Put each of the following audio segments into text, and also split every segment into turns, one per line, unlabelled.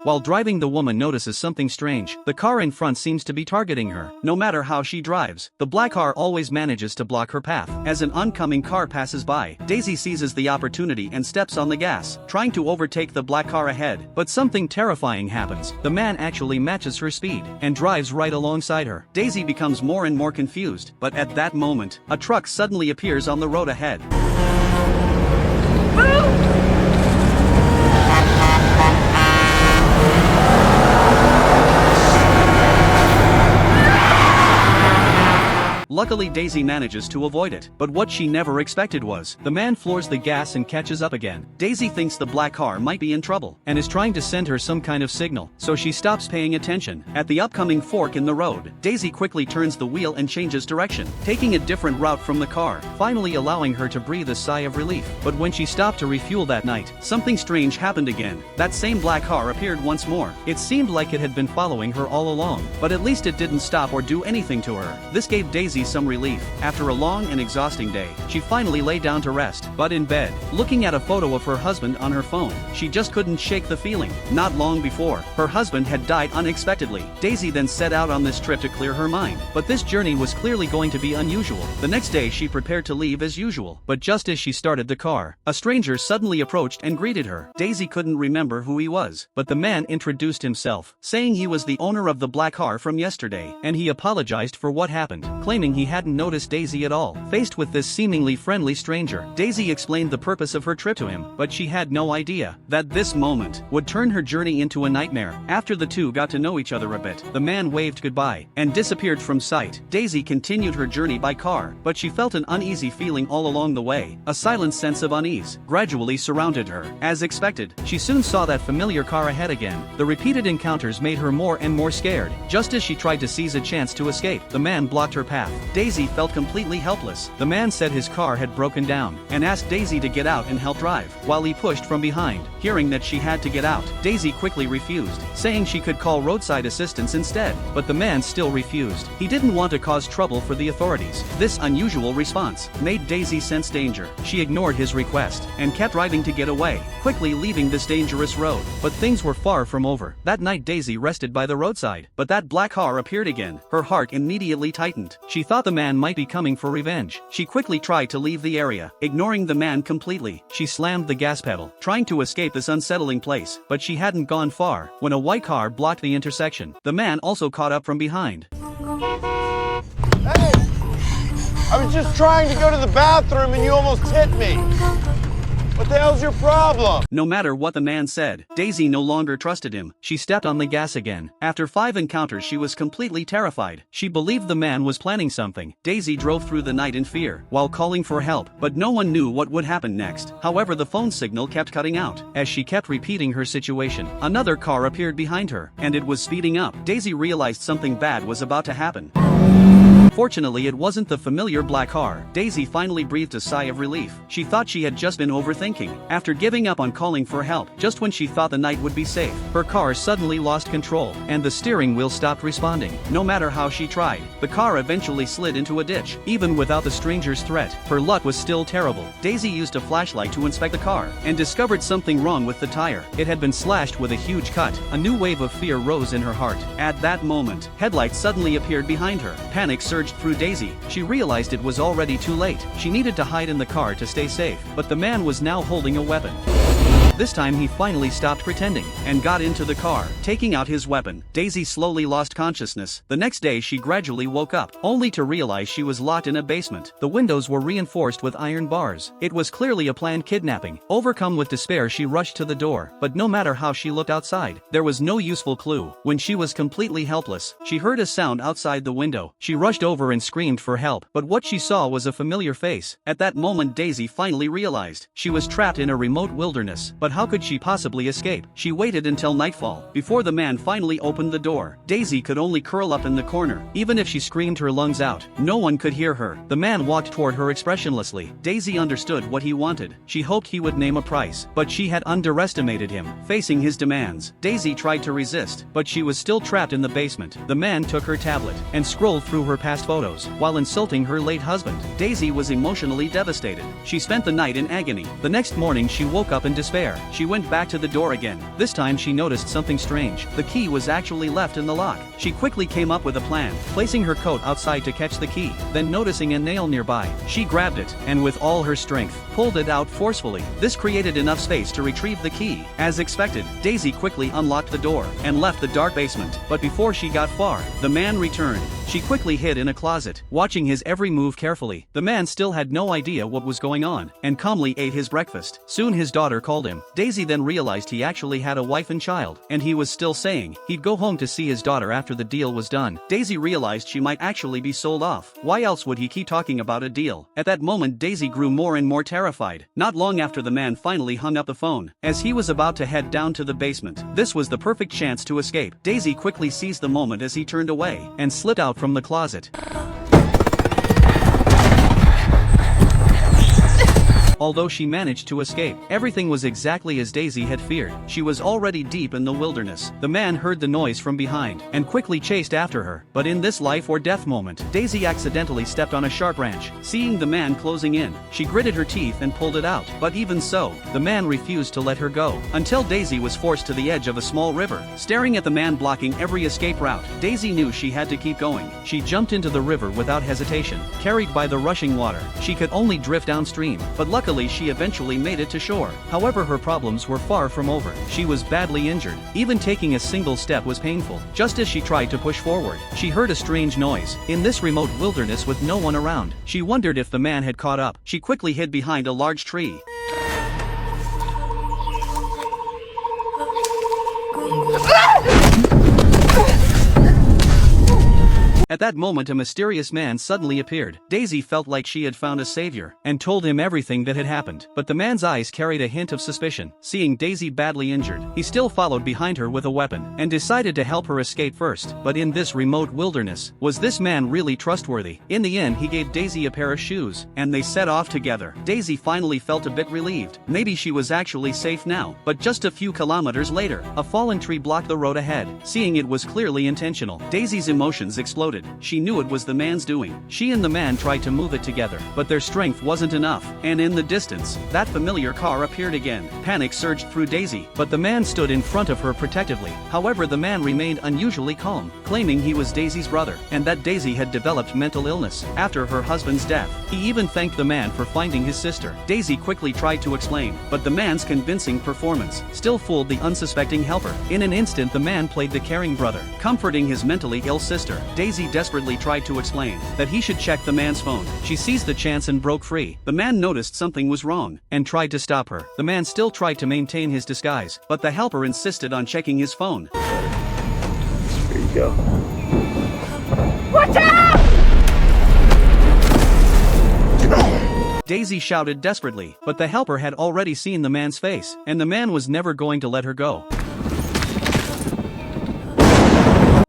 While driving, the woman notices something strange. The car in front seems to be targeting her. No matter how she drives, the black car always manages to block her path. As an oncoming car passes by, Daisy seizes the opportunity and steps on the gas, trying to overtake the black car ahead. But something terrifying happens. The man actually matches her speed and drives right alongside her. Daisy becomes more and more confused, but at that moment, a truck suddenly appears on the road ahead. Luckily, Daisy manages to avoid it, but what she never expected was, the man floors the gas and catches up again. Daisy thinks the black car might be in trouble, and is trying to send her some kind of signal, so she stops paying attention. At the upcoming fork in the road, Daisy quickly turns the wheel and changes direction, taking a different route from the car, finally allowing her to breathe a sigh of relief. But when she stopped to refuel that night, something strange happened again. That same black car appeared once more. It seemed like it had been following her all along, but at least it didn't stop or do anything to her. This gave Daisy some relief. After a long and exhausting day, she finally lay down to rest, but in bed, looking at a photo of her husband on her phone, she just couldn't shake the feeling. Not long before, her husband had died unexpectedly. Daisy then set out on this trip to clear her mind, but this journey was clearly going to be unusual. The next day she prepared to leave as usual, but just as she started the car, a stranger suddenly approached and greeted her. Daisy couldn't remember who he was, but the man introduced himself, saying he was the owner of the black car from yesterday, and he apologized for what happened, claiming he hadn't noticed Daisy at all. Faced with this seemingly friendly stranger, Daisy explained the purpose of her trip to him, but she had no idea that this moment would turn her journey into a nightmare. After the two got to know each other a bit, the man waved goodbye and disappeared from sight. Daisy continued her journey by car, but she felt an uneasy feeling all along the way. A silent sense of unease gradually surrounded her. As expected, she soon saw that familiar car ahead again. The repeated encounters made her more and more scared. Just as she tried to seize a chance to escape, the man blocked her path. Daisy felt completely helpless. The man said his car had broken down and asked Daisy to get out and help drive, while he pushed from behind. Hearing that she had to get out, Daisy quickly refused, saying she could call roadside assistance instead, but the man still refused. He didn't want to cause trouble for the authorities. This unusual response made Daisy sense danger. She ignored his request and kept driving to get away, quickly leaving this dangerous road. But things were far from over. That night Daisy rested by the roadside, but that black car appeared again. Her heart immediately tightened. She thought the man might be coming for revenge. She quickly tried to leave the area, ignoring the man completely. She slammed the gas pedal, trying to escape this unsettling place, but she hadn't gone far when a white car blocked the intersection. The man also caught up from behind.
Hey! I was just trying to go to the bathroom and you almost hit me! What the hell's your problem?
No matter what the man said, Daisy no longer trusted him. She stepped on the gas again. After 5 encounters, she was completely terrified. She believed the man was planning something. Daisy drove through the night in fear, while calling for help, but no one knew what would happen next. However, the phone signal kept cutting out. As she kept repeating her situation, another car appeared behind her, and it was speeding up. Daisy realized something bad was about to happen. Fortunately, it wasn't the familiar black car. Daisy finally breathed a sigh of relief. She thought she had just been overthinking. After giving up on calling for help, just when she thought the night would be safe, her car suddenly lost control, and the steering wheel stopped responding. No matter how she tried, the car eventually slid into a ditch. Even without the stranger's threat, her luck was still terrible. Daisy used a flashlight to inspect the car, and discovered something wrong with the tire. It had been slashed with a huge cut. A new wave of fear rose in her heart. At that moment, headlights suddenly appeared behind her. Panic surged through Daisy. She realized it was already too late. She needed to hide in the car to stay safe, but the man was now holding a weapon. This time he finally stopped pretending and got into the car, taking out his weapon. Daisy slowly lost consciousness. The next day she gradually woke up, only to realize she was locked in a basement. The windows were reinforced with iron bars. It was clearly a planned kidnapping. Overcome with despair, she rushed to the door, but no matter how she looked outside, there was no useful clue. When she was completely helpless, she heard a sound outside the window. She rushed over and screamed for help, but what she saw was a familiar face. At that moment Daisy finally realized she was trapped in a remote wilderness. But how could she possibly escape? She waited until nightfall before the man finally opened the door. Daisy could only curl up in the corner. Even if she screamed her lungs out, no one could hear her. The man walked toward her expressionlessly. Daisy understood what he wanted. She hoped he would name a price, but she had underestimated him. Facing his demands, Daisy tried to resist, but she was still trapped in the basement. The man took her tablet and scrolled through her past photos while insulting her late husband. Daisy was emotionally devastated. She spent the night in agony. The next morning she woke up in despair. there, she went back to the door again. This time she noticed something strange. The key was actually left in the lock. She quickly came up with a plan, placing her coat outside to catch the key. Then noticing a nail nearby, she grabbed it, and with all her strength, pulled it out forcefully. This created enough space to retrieve the key. As expected, Daisy quickly unlocked the door, and left the dark basement. But before she got far, the man returned. She quickly hid in a closet, watching his every move carefully. The man still had no idea what was going on, and calmly ate his breakfast. Soon his daughter called him. Daisy then realized he actually had a wife and child, and he was still saying he'd go home to see his daughter after the deal was done. Daisy realized she might actually be sold off. Why else would he keep talking about a deal? At that moment Daisy grew more and more terrified. Not long after, the man finally hung up the phone. As he was about to head down to the basement, this was the perfect chance to escape. Daisy quickly seized the moment as he turned away, and slipped out from the closet. Although she managed to escape, everything was exactly as Daisy had feared. She was already deep in the wilderness. The man heard the noise from behind, and quickly chased after her. But in this life or death moment, Daisy accidentally stepped on a sharp branch. Seeing the man closing in, she gritted her teeth and pulled it out. But even so, the man refused to let her go, until Daisy was forced to the edge of a small river. Staring at the man blocking every escape route, Daisy knew she had to keep going. She jumped into the river without hesitation. Carried by the rushing water, she could only drift downstream, but luckily she eventually made it to shore. However, her problems were far from over. She was badly injured. Even taking a single step was painful. Just as she tried to push forward, she heard a strange noise. In this remote wilderness with no one around, she wondered if the man had caught up. She quickly hid behind a large tree. At that moment, a mysterious man suddenly appeared. Daisy felt like she had found a savior, and told him everything that had happened. But the man's eyes carried a hint of suspicion. Seeing Daisy badly injured, he still followed behind her with a weapon, and decided to help her escape first. But in this remote wilderness, was this man really trustworthy? In the end, he gave Daisy a pair of shoes, and they set off together. Daisy finally felt a bit relieved. Maybe she was actually safe now. But just a few kilometers later, a fallen tree blocked the road ahead. Seeing it was clearly intentional, Daisy's emotions exploded. She knew it was the man's doing. She and the man tried to move it together, but their strength wasn't enough. And in the distance, that familiar car appeared again. Panic surged through Daisy, but the man stood in front of her protectively. However, the man remained unusually calm, claiming he was Daisy's brother, and that Daisy had developed mental illness after her husband's death. He even thanked the man for finding his sister. Daisy quickly tried to explain, but the man's convincing performance still fooled the unsuspecting helper. In an instant, the man played the caring brother, comforting his mentally ill sister. Daisy desperately tried to explain that he should check the man's phone. She seized the chance and broke free. The man noticed something was wrong, and tried to stop her. The man still tried to maintain his disguise, but the helper insisted on checking his phone.
Here you go.
Watch out!
Daisy shouted desperately, but the helper had already seen the man's face, and the man was never going to let her go.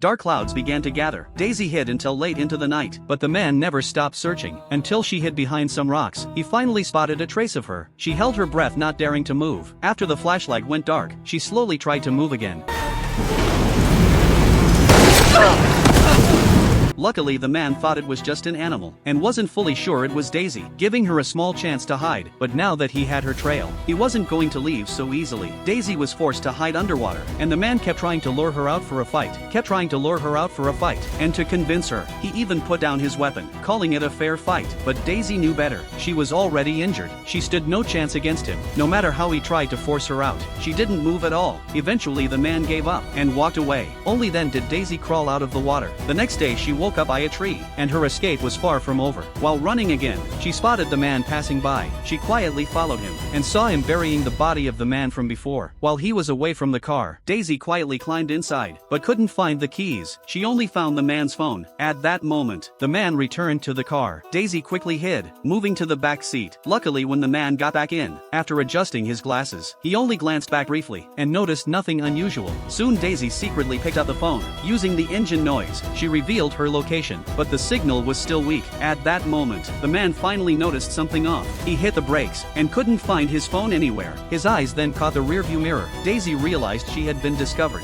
Dark clouds began to gather. Daisy hid until late into the night, but the man never stopped searching, until she hid behind some rocks. He finally spotted a trace of her. She held her breath, not daring to move. After the flashlight went dark, she slowly tried to move again. Luckily, the man thought it was just an animal, and wasn't fully sure it was Daisy, giving her a small chance to hide. But now that he had her trail, he wasn't going to leave so easily. Daisy was forced to hide underwater, and the man kept trying to lure her out for a fight. And to convince her, he even put down his weapon, calling it a fair fight. But Daisy knew better. She was already injured. She stood no chance against him. No matter how he tried to force her out, she didn't move at all. Eventually, the man gave up and walked away. Only then did Daisy crawl out of the water. The next day, she woke up by a tree, and her escape was far from over. While running again, she spotted the man passing by. She quietly followed him, and saw him burying the body of the man from before. While he was away from the car, Daisy quietly climbed inside, but couldn't find the keys. She only found the man's phone. At that moment, the man returned to the car. Daisy quickly hid, moving to the back seat. Luckily, when the man got back in, after adjusting his glasses, he only glanced back briefly, and noticed nothing unusual. Soon Daisy secretly picked up the phone. Using the engine noise, she revealed her location, but the signal was still weak. At that moment, the man finally noticed something off. He hit the brakes, and couldn't find his phone anywhere. His eyes then caught the rearview mirror. Daisy realized she had been discovered.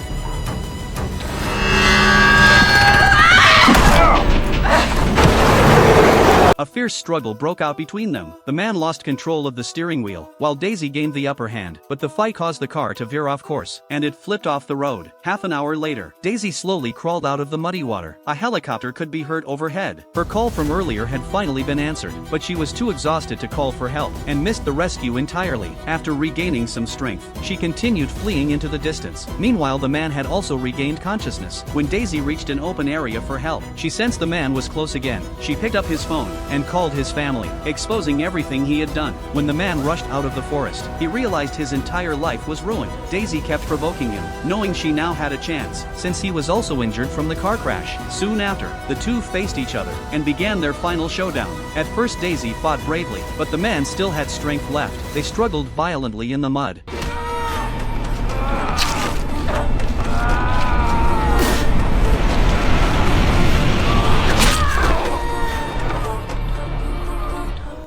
A fierce struggle broke out between them. The man lost control of the steering wheel, while Daisy gained the upper hand, but the fight caused the car to veer off course, and it flipped off the road. Half an hour later, Daisy slowly crawled out of the muddy water. A helicopter could be heard overhead. Her call from earlier had finally been answered, but she was too exhausted to call for help, and missed the rescue entirely. After regaining some strength, she continued fleeing into the distance. Meanwhile, the man had also regained consciousness. When Daisy reached an open area for help, she sensed the man was close again. She picked up his phone and called his family, exposing everything he had done. When the man rushed out of the forest, he realized his entire life was ruined. Daisy kept provoking him, knowing she now had a chance, since he was also injured from the car crash. Soon after, the two faced each other and began their final showdown. At first, Daisy fought bravely, but the man still had strength left. They struggled violently in the mud.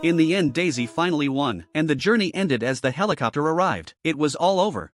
In the end, Daisy finally won, and the journey ended as the helicopter arrived. It was all over.